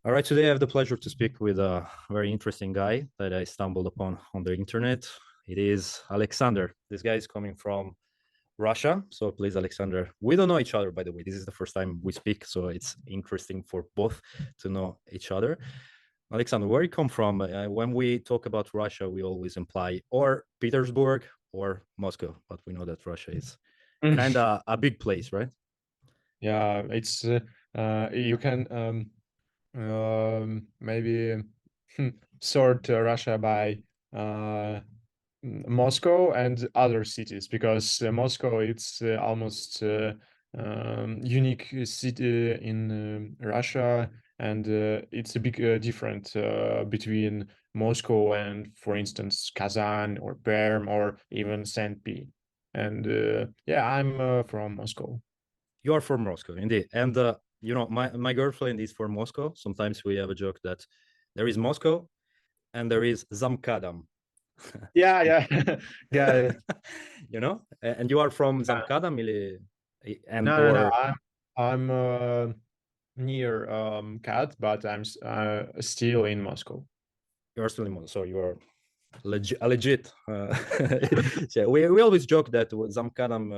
All right, today I have the pleasure to speak with a very interesting guy that I stumbled upon on the internet. It is Alexander. This guy is coming from Russia. So please, Alexander, we don't know each other, by the way. This is the first time we speak, so it's interesting for both to know each other. Alexander, where you come from? When we talk about Russia, we always imply or Petersburg or Moscow, but we know that Russia is kind of a big place, right? Yeah, it's you can maybe sort Russia by uh, Moscow and other cities because Moscow it's almost unique city in Russia, and it's a big difference between Moscow and, for instance, Kazan or Perm or even Saint Pete. And yeah, I'm from Moscow. You are from Moscow, indeed. And my girlfriend is from Moscow. Sometimes we have a joke that there is Moscow and there is Zamkadam. Yeah, yeah, yeah. And you are from Yeah. Zamkadam, and No, no, no. or I'm near Cat, but I'm still in Moscow. you're still in Moscow, so you are legit. Yeah, we always joke that Замкадом,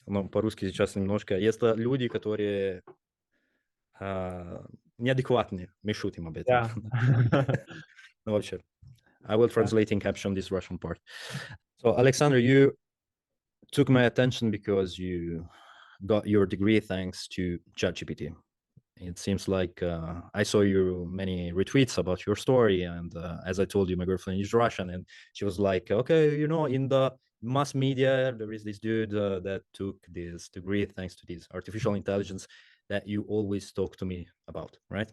ну, по-русски сейчас немножко, это люди, которые неадекватные, мы шутим об этом. Yeah. Ну, вообще, I will Yeah. translate in caption this Russian part. So, Alexander, you took my attention because you got your degree thanks to ChatGPT. It seems like I saw you many retweets about your story, and as I told you, my girlfriend is Russian, and she was like, "Okay, in the mass media, there is this dude that took this degree thanks to this artificial intelligence that you always talk to me about, right?"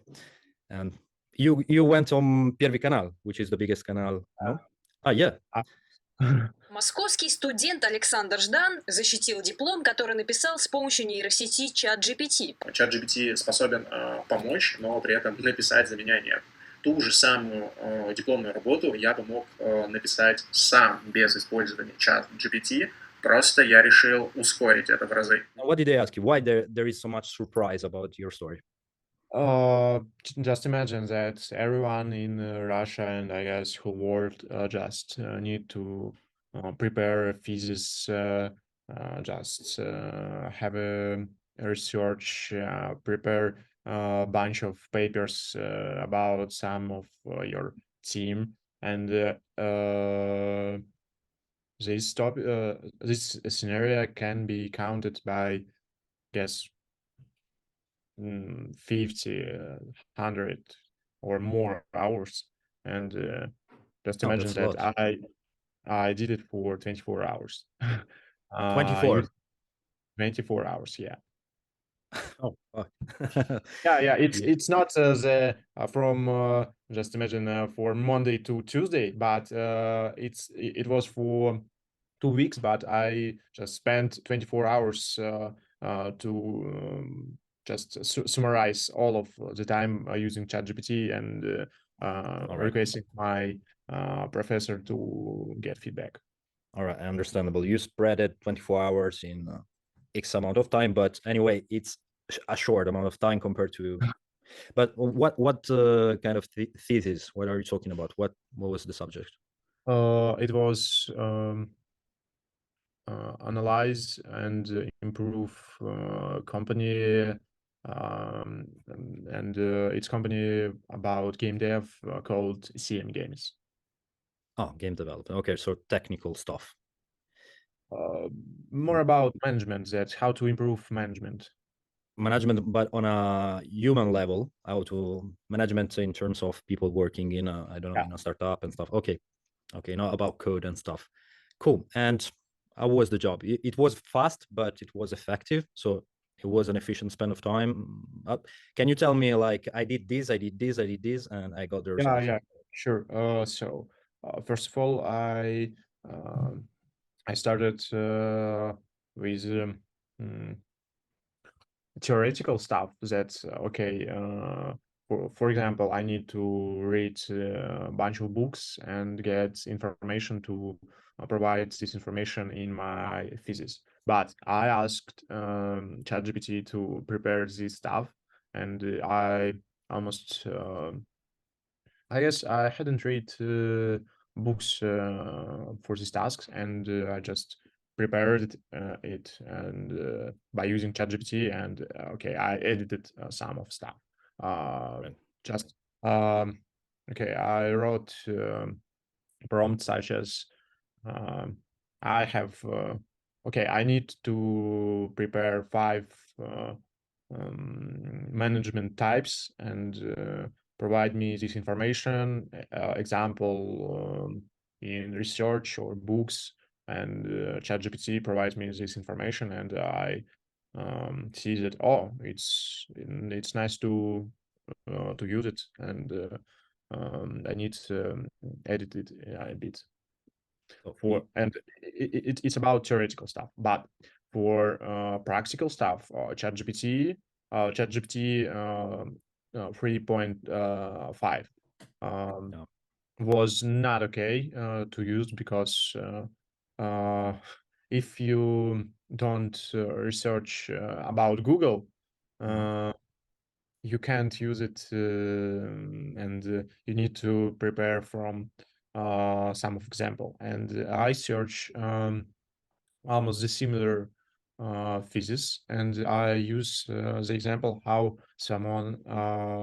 And you went on Первый канал, which is the biggest canal, no? Ah, yeah. Uh, Московский студент Александр Ждан защитил диплом, который написал с помощью нейросети ChatGPT. ChatGPT способен помочь, но при этом написать за меня нет. Ту же самую дипломную работу я бы мог написать сам без использования ChatGPT, просто я решил ускорить это в разы. What did they ask you? Why there is so much surprise about your story? just imagine that everyone in Russia and I guess whole world just need to prepare a thesis, just have a research, prepare a bunch of papers about some of your team, and this scenario can be counted by guess 50, 100 or more hours. And just Oh, imagine that's a that lot. I did it for 24 hours. 24. 24 hours, yeah. Oh, fuck. Yeah, it's Yeah. it's not the from just imagine for Monday to Tuesday, but it was for 2 weeks, but I just spent 24 hours to just summarize all of the time using ChatGPT and All right. requesting my professor to get feedback. All right. Understandable. You spread it 24 hours in X amount of time, but anyway, it's a short amount of time compared to. But what kind of thesis? What are you talking about? What was the subject? It was analyze and improve company and its company about game dev called CM Games. Oh, game development. Okay, so technical stuff. Uh, More about management, that how to improve management. Management, but on a human level, how to management in terms of people working in a, I don't know, Yeah. in a startup and stuff. Okay, not about code and stuff. Cool. And how was the job? It was fast, but it was effective. So it was an efficient spend of time. Can you tell me, like, I did this, I did this, I did this, and I got the Yeah, result? yeah, sure. So first of all, um, I started with mm, theoretical stuff. That's okay. For example, I need to read a bunch of books and get information to provide this information in my thesis. But I asked ChatGPT to prepare this stuff, and I almost I guess I hadn't read books for these tasks, and I just prepared it and by using ChatGPT, and okay, I edited some of stuff. Right. Just okay, I wrote prompts such as um, I have okay, I need to prepare 5 management types and provide me this information, example in research or books, and ChatGPT provides me this information, and I see that, oh, it's nice to use it, and I need to edit it a bit So for, and it's about theoretical stuff, but for practical stuff, ChatGPT 3.5 yeah. was not okay to use, because if you don't research about Google, you can't use it, and you need to prepare from some of example. And I search almost the similar thesis, and I use the example how someone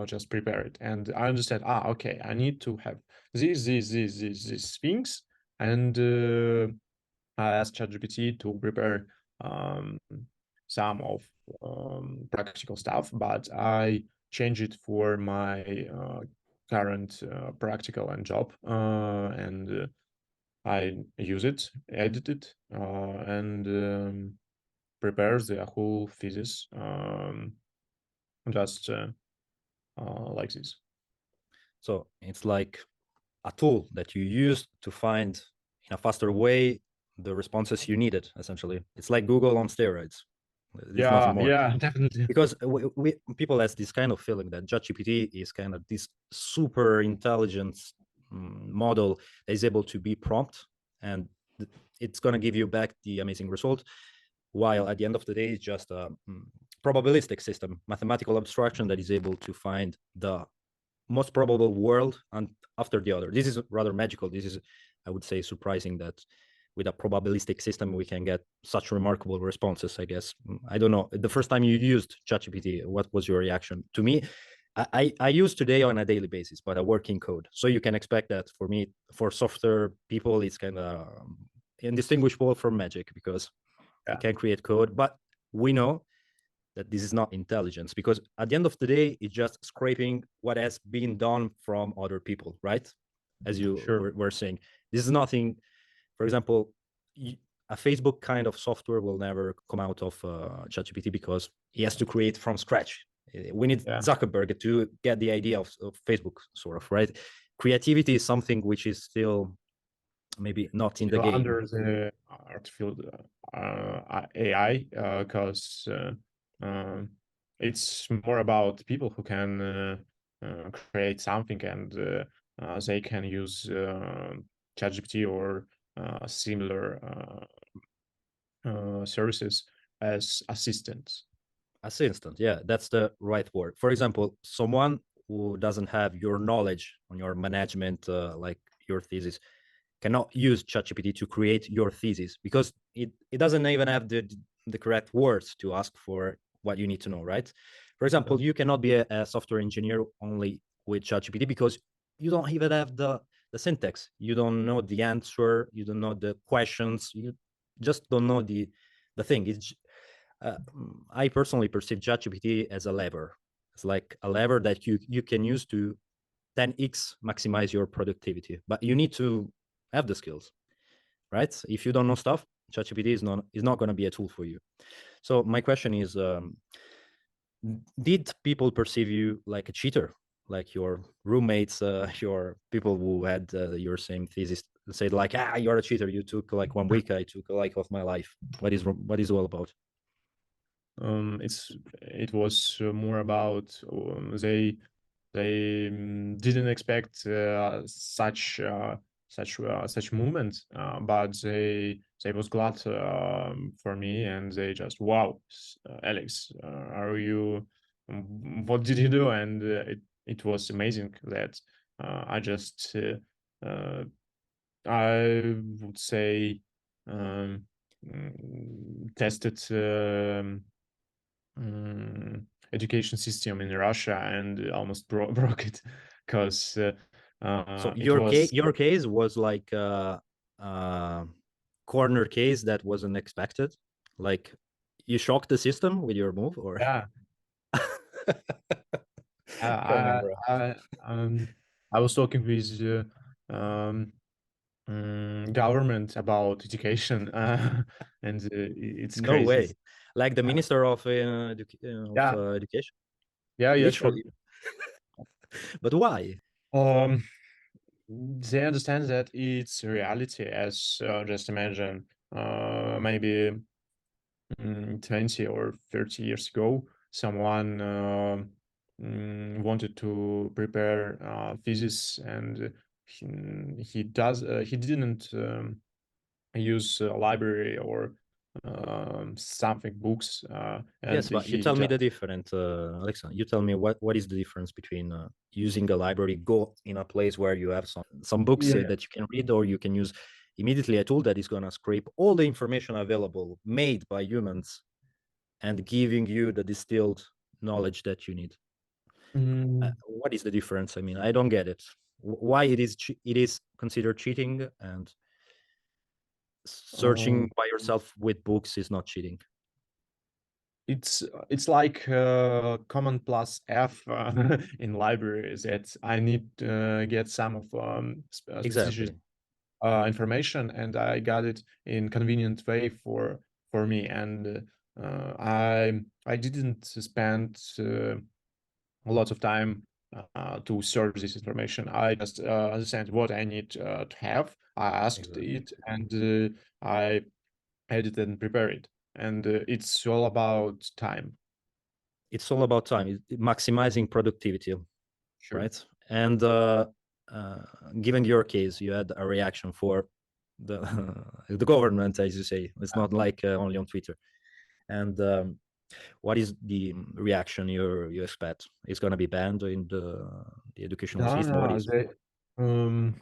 just prepare it, and I understand. Okay, I need to have these things, and I asked ChatGPT to prepare um, some of practical stuff, but I change it for my current practical and job, and I use it, edit it, and prepares the whole thesis, just like this. So it's like a tool that you use to find in a faster way the responses you needed. Essentially, it's like Google on steroids. There's nothing more. Yeah, definitely. Because people has this kind of feeling that ChatGPT is kind of this super intelligent model that is able to be prompt, and it's going to give you back the amazing result, while at the end of the day it's just a probabilistic system, mathematical abstraction that is able to find the most probable world and after the other. This is rather magical. This is, I would say, surprising that with a probabilistic system we can get such remarkable responses, I guess. I don't know, the first time you used ChatGPT, what was your reaction? To me, I use today on a daily basis, but I work in code, so you can expect that for me, for software people, it's kind of indistinguishable from magic, because you can create code, but we know that this is not intelligence, because at the end of the day it's just scraping what has been done from other people, right? As you were saying, this is nothing. For example, a Facebook kind of software will never come out of ChatGPT, because he has to create from scratch. We need Zuckerberg to get the idea of Facebook, sort of, right? Creativity is something which is still maybe not in the game. Under the artificial AI, because it's more about people who can create something, and they can use ChatGPT or similar services as assistants. Assistant, yeah, that's the right word. For example, someone who doesn't have your knowledge on your management, like your thesis, cannot use ChatGPT to create your thesis, because it doesn't even have the correct words to ask for what you need to know, right? For example, you cannot be a software engineer only with ChatGPT, because you don't even have the syntax. You don't know the answer. You don't know the questions. You just don't know the thing. It's I personally perceive ChatGPT as a lever. It's like a lever that you can use to 10x maximize your productivity, but you need to have the skills, right? If you don't know stuff, ChatGPT is not going to be a tool for you. So my question is, did people perceive you like a cheater, like your roommates, your people who had your same thesis, said like, you're a cheater, you took like 1 week, I took like of my life? What is all about? It was more about they didn't expect such movement, but they was glad for me, and they just, wow, Alex, are you what did you do? And it was amazing that I just I would say tested education system in Russia and almost broke it because So it was your case was like corner case that wasn't expected. Like you shocked the system with your move, or yeah. I remember. I was talking with government about education, and it's No crazy. way. Like the minister of Yeah, education, yeah, sure. literally. But why? They understand that it's reality, as just imagine, maybe 20 or 30 years ago, someone wanted to prepare thesis, and he didn't use a library or something books, Yes, and but you he tell me just the difference, Alexandr. You tell me what is the difference between using a library, go in a place where you have some books yeah. that you can read, or you can use immediately a tool that is going to scrape all the information available made by humans and giving you the distilled knowledge that you need. What is the difference? I mean, I don't get it. Why it is considered cheating, and searching by yourself with books is not cheating? It's like common plus F in libraries that I need to get some of specific Exactly. information, and I got it in convenient way for me, and I didn't spend a lot of time to search this information. I just understand what I need to have. I asked Exactly. it, and I edit and prepare it, and it's all about time. It's all about time, maximizing productivity, Sure. right? And given your case, you had a reaction for the the government, as you say. It's not like only on Twitter. And what is the reaction you expect? It's going to be banned in the educational No, system? What no, is? um,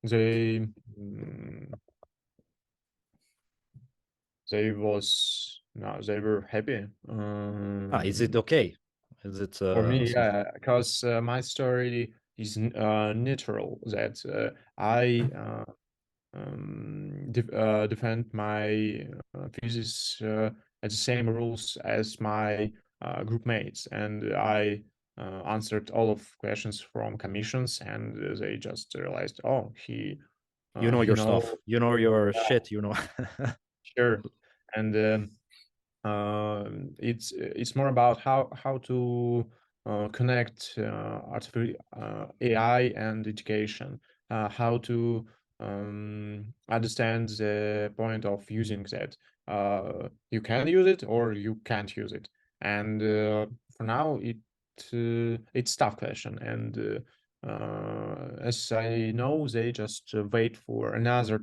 they mm, they was no, they were happy. Is it okay? Is it For me, something? yeah, because my story is neutral. That I defend my thesis at the same rules as my group mates, and I answered all of questions from commissions, and they just realized, oh, You know he your know. stuff. You know your shit. You know. Sure. And it's more about how to connect artificial AI and education, how to understand the point of using that. You can use it or you can't use it. And for now, it's tough question. And as I know, they just wait for another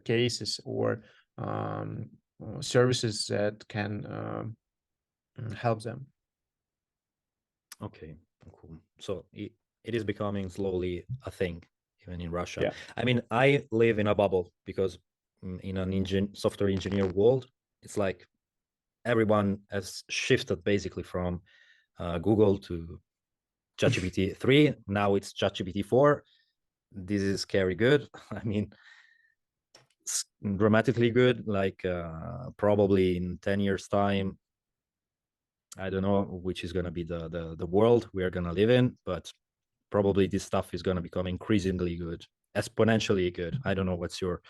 cases or um, services that can help them. Okay, cool. So it is becoming slowly a thing, even in Russia. Yeah. I mean, I live in a bubble because in an software engineer world, it's like everyone has shifted basically from Google to ChatGPT 3. Now it's ChatGPT 4. This is scary good. I mean, dramatically good. Like probably in 10 years' time, I don't know which is going to be the world we are going to live in, but probably this stuff is going to become increasingly good, exponentially good. I don't know what's your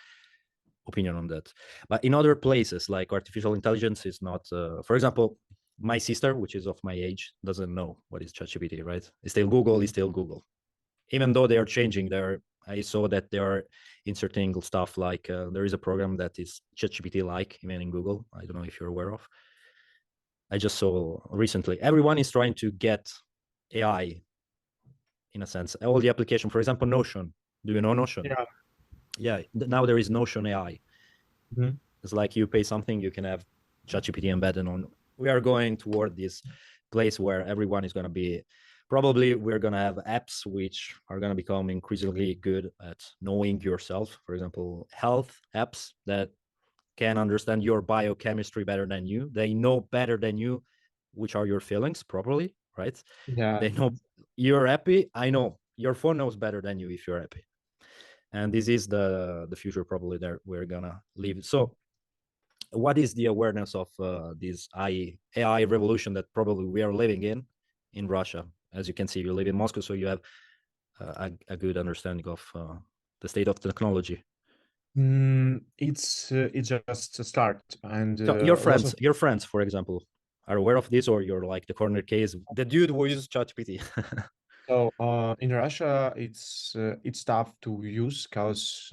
opinion on that. But in other places, like artificial intelligence is not, for example, my sister, which is of my age, doesn't know what is ChatGPT, right? It's still Google, it's still Google. Even though they are changing, I saw that they are inserting stuff like there is a program that is ChatGPT-like, even in Google. I don't know if you're aware of. I just saw recently, everyone is trying to get AI in a sense. All the application, for example, Notion. Do you know Notion? Yeah. Yeah. Now there is Notion AI. Mhm. It's like you pay something, you can have ChatGPT embedded on. We are going toward this place where everyone is going to be, probably we're going to have apps which are going to become increasingly good at knowing yourself. For example, health apps that can understand your biochemistry better than you. They know better than you which are your feelings properly, right? Yeah. They know you're happy. I know your phone knows better than you if you're happy. And this is the future probably that we're gonna live. So what is the awareness of this AI revolution that probably we are living in Russia? As you can see, you live in Moscow, so you have a good understanding of the state of technology. It's just a start, and So your friends, for example, are aware of this, or you're like the corner case, the dude who uses ChatGPT. So in Russia, it's tough to use because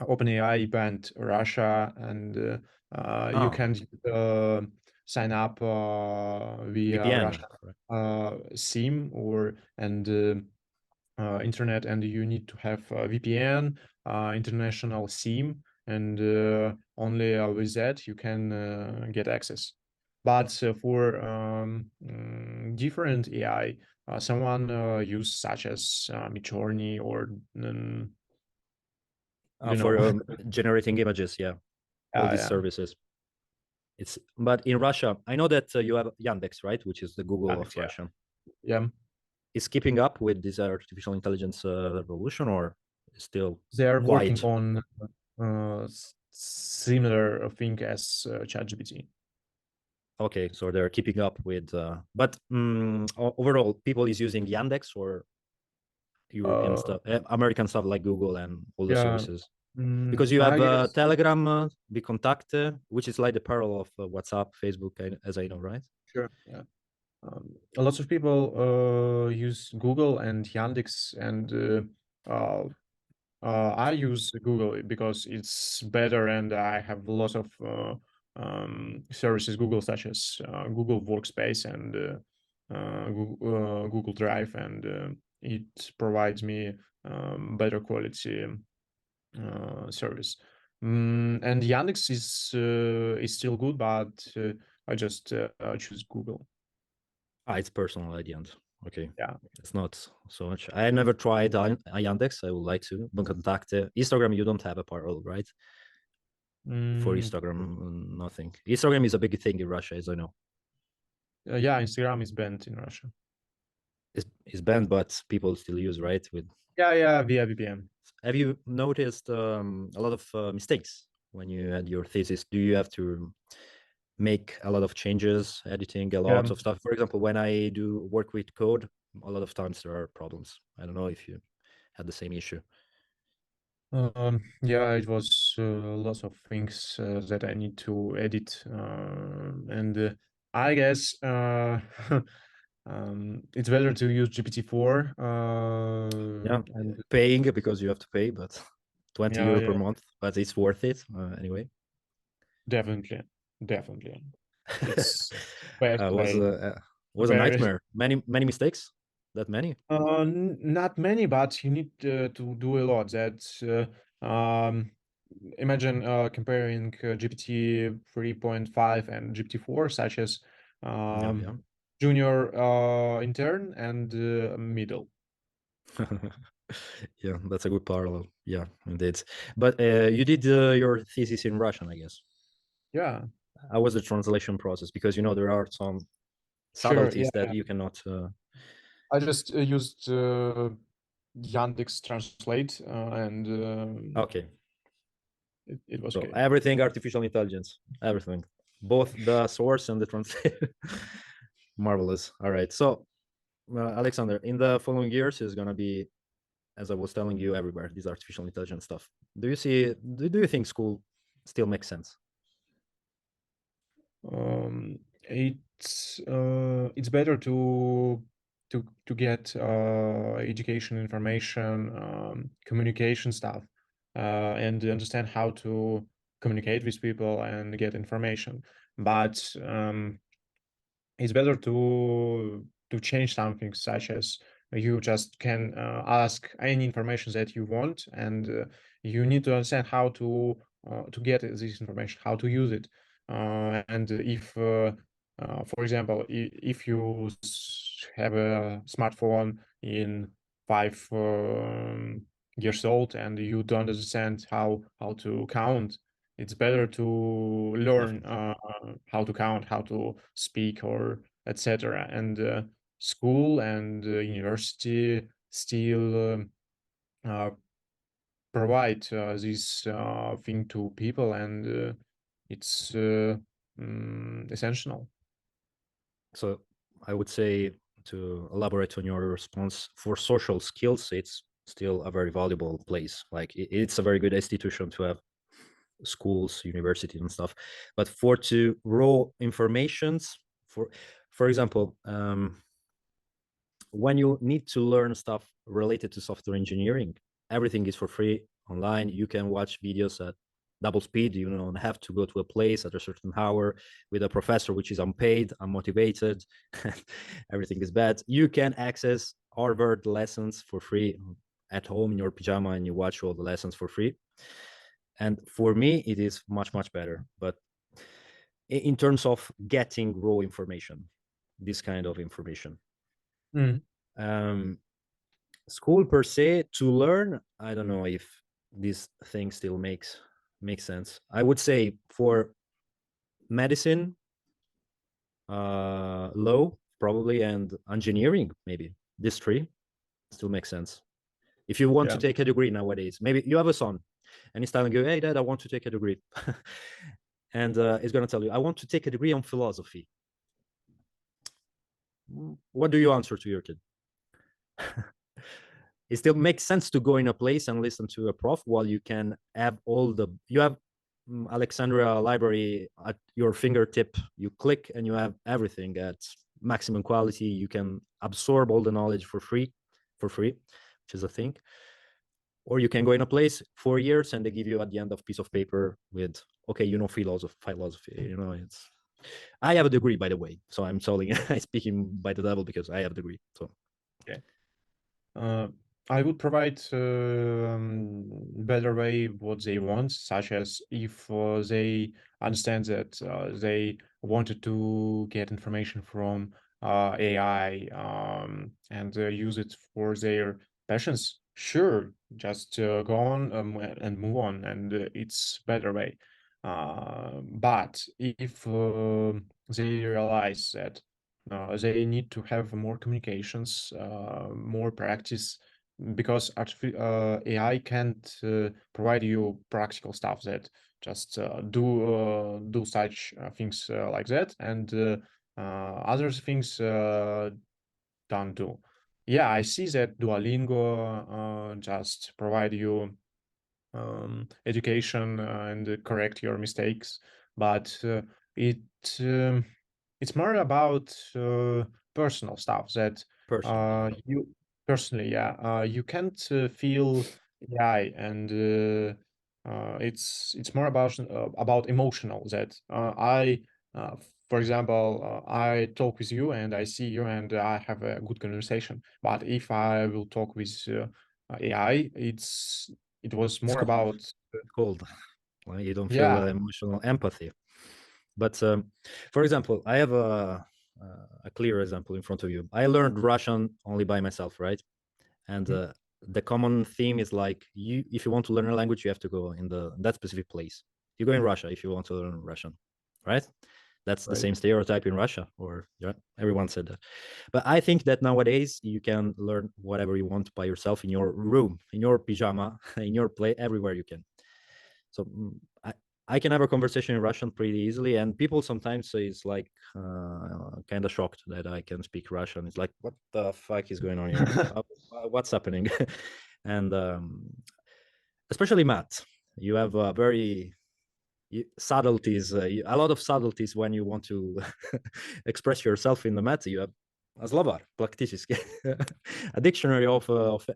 OpenAI banned Russia, and you can sign up via VPN, Russian SIM or internet, and you need to have a VPN, international SIM, and only with that you can get access. But for different AI, someone use such as Midjourney or for generating images, all these yeah. services. But in Russia, I know that you have Yandex, right, which is the Google Yandex, of Russia. Yeah. Is keeping up with this artificial intelligence revolution, or still They are quiet? working on similar thing as ChatGPT. Okay, so they're keeping up with, but overall, people is using Yandex or European stuff, American stuff like Google and all the services. Because you have Telegram, Contact, which is like the parallel of WhatsApp, Facebook, as I know, right? Sure. Yeah. Lots of people use Google and Yandex, and I use Google because it's better, and I have lots of services Google, such as Google Workspace and Google Drive, and it provides me better quality service. And Yandex is still good, but I just choose Google. It's personal at the end. Okay. Yeah. It's not so much. I never tried Yandex. I would like to. But Contact, Instagram, you don't have a parallel, right? For Instagram, nothing. Instagram is a big thing in Russia, as I know. Yeah, Instagram is banned in Russia. It's banned, but people still use, right? Yeah, via VPN. Have you noticed a lot of mistakes when you had your thesis? Do you have to make a lot of changes, editing a lot of stuff? For example, when I do work with code, a lot of times there are problems. I don't know if you had the same issue. Yeah, it was lots of things that I need to edit, and I guess it's better to use GPT-4. Yeah, and paying because you have to pay, but 20 euro per yeah, month, but it's worth it anyway. definitely. It's best way. Was a nightmare. Many mistakes. That many? Not many, but you need to do a lot. Imagine comparing GPT 3.5 and GPT-4, such as junior, intern, and middle. Yeah, that's a good parallel. Yeah, indeed. But you did your thesis in Russian, I guess. Yeah. How was the translation process? Because there are some subtleties that you cannot. I just used Yandex Translate, and okay. It was so okay. Everything artificial intelligence, everything, both the source and the translation. Marvelous. All right. So, Alexander, in the following years is gonna be, as I was telling you, everywhere this artificial intelligence stuff. Do you think school still makes sense? It's better to get education, information, communication stuff, and understand how to communicate with people and get information. But it's better to change something, such as you just can ask any information that you want, and you need to understand how to get this information, how to use it, and if For example, if you have a smartphone in 5 years old and you don't understand how to count, it's better to learn how to count, how to speak, or etc. And school and university still provide this thing to people, and it's essential. So I would say, to elaborate on your response, for social skills, it's still a very valuable place. Like it's a very good institution to have, schools, university and stuff. But for to raw informations, for example, when you need to learn stuff related to software engineering, everything is for free online. You can watch videos at double speed. You don't have to go to a place at a certain hour with a professor which is unpaid, unmotivated. Everything is bad. You can access Harvard lessons for free at home in your pajama, and you watch all the lessons for free. And for me, it is much, much better. But in terms of getting raw information, this kind of information, school per se, to learn, I don't know if this thing still makes sense. I would say for medicine, law probably, and engineering, maybe these three still make sense. If you want to take a degree nowadays, maybe you have a son and he's telling you, hey dad, I want to take a degree. And he's going to tell you, I want to take a degree on philosophy. What do you answer to your kid? It still makes sense to go in a place and listen to a prof, while you can have you have Alexandria library at your fingertip. You click and you have everything at maximum quality. You can absorb all the knowledge for free, which is a thing. Or you can go in a place 4 years and they give you at the end of piece of paper with, okay, you know, philosophy, you know, it's, I have a degree, by the way. So I'm telling you, I'm speaking by the devil because I have a degree. So, okay. I would provide better way what they want, such as if they understand that they wanted to get information from AI and use it for their passions. Sure, just go on and move on, and it's better way. But if they realize that they need to have more communications, more practice, because AI can't provide you practical stuff that just do such things like that, and other things don't do. Yeah, I see that Duolingo just provide you education and correct your mistakes, but it it's more about personal stuff that you personally, you can't feel AI, and it's more about emotional that uh, for example, I talk with you and I see you and I have a good conversation. But if I will talk with AI, it was more about cold. Well, you don't feel yeah. emotional empathy. But for example, I have a clear example in front of you. I learned Russian only by myself, right? And the common theme is like, if you want to learn a language, you have to go in that specific place. You go in Russia if you want to learn Russian, right? That's the same stereotype in Russia, or yeah, everyone said that. But I think that nowadays you can learn whatever you want by yourself in your room, in your pajama, in your play, everywhere you can. So I can have a conversation in Russian pretty easily, and people sometimes say it's like kind of shocked that I can speak Russian. It's like, what the fuck is going on here? What's happening? And especially math, you have very subtleties, a lot of subtleties when you want to express yourself in the math. You have a Slovar, practicisky, a dictionary of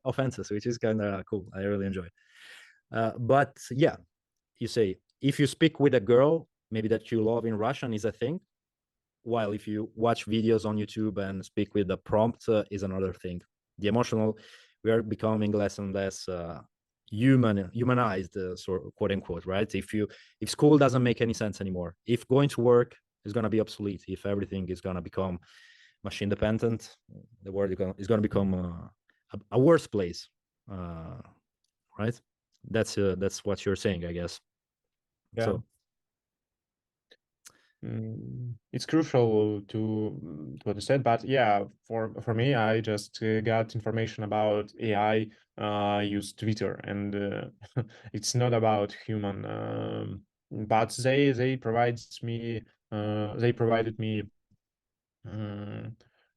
offenses, which is kind of cool. I really enjoy. But yeah, you say, if you speak with a girl, maybe that you love in Russian is a thing, while if you watch videos on YouTube and speak with the prompt is another thing. The emotional, we are becoming less and less humanized, sort of, quote unquote, right? If school doesn't make any sense anymore, if going to work is going to be obsolete. If everything is going to become machine dependent, the world is going to become a worse place, right? That's what you're saying, I guess. Yeah. So it's crucial to what you said, but yeah, for me, I just got information about AI use Twitter, and it's not about human. But they provided me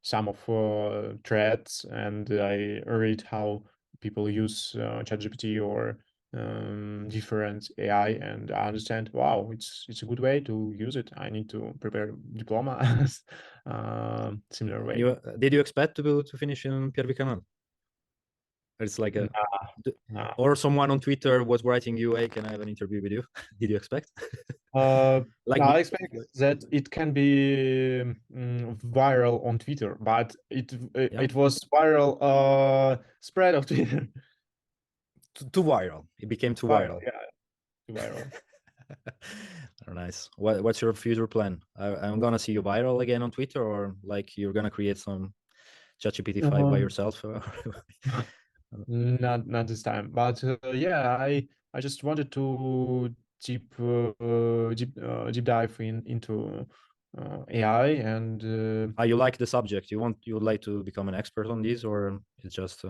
some of threads, and I read how people use ChatGPT or different AI, and I understand, wow, it's a good way to use it. I need to prepare diploma similar way. did you expect to finish in Первый канал? It's like a Nah. or someone on Twitter was writing you, hey, can I have an interview with you? Did you expect? Like I me? expect that it can be viral on Twitter, but Yeah. it was viral spread of Twitter. Too viral. It became too viral. Yeah, too viral. Nice. What's your future plan? I'm gonna see you viral again on Twitter, or like you're gonna create some ChatGPT 5 by yourself? Not this time, but yeah, I just wanted to deep dive into AI, and You like the subject? You would like to become an expert on these, or it's just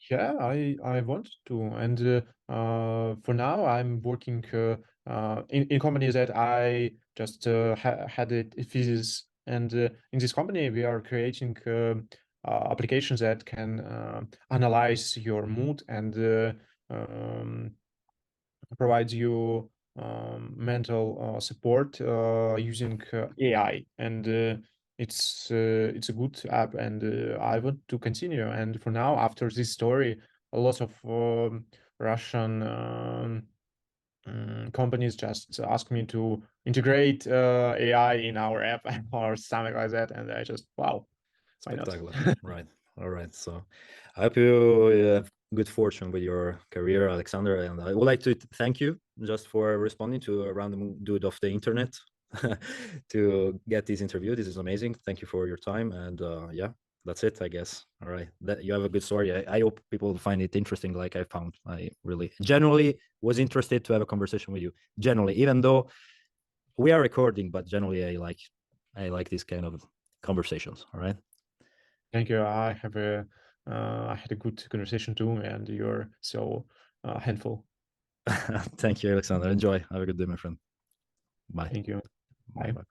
yeah, I want to, and for now I'm working in companies that I just had a thesis, and in this company we are creating applications that can analyze your mood and provide you mental support using AI, and it's a good app, and I want to continue. And for now, after this story, a lot of Russian companies just ask me to integrate AI in our app or something like that, and I just, wow, why not? spectacular. Right. All right. So I hope you have good fortune with your career, Alexander. And I would like to thank you just for responding to a random dude off the internet to get this interview. This is amazing. Thank you for your time. And yeah, that's it, I guess. All right. You have a good story. I hope people find it interesting, like I found. I really generally was interested to have a conversation with you. Generally, even though we are recording, but generally I like these kind of conversations. All right. Thank you. I had a good conversation too, and you're so handful. Thank you, Alexander. Enjoy. Have a good day, my friend. Bye. Thank you. Bye. Bye.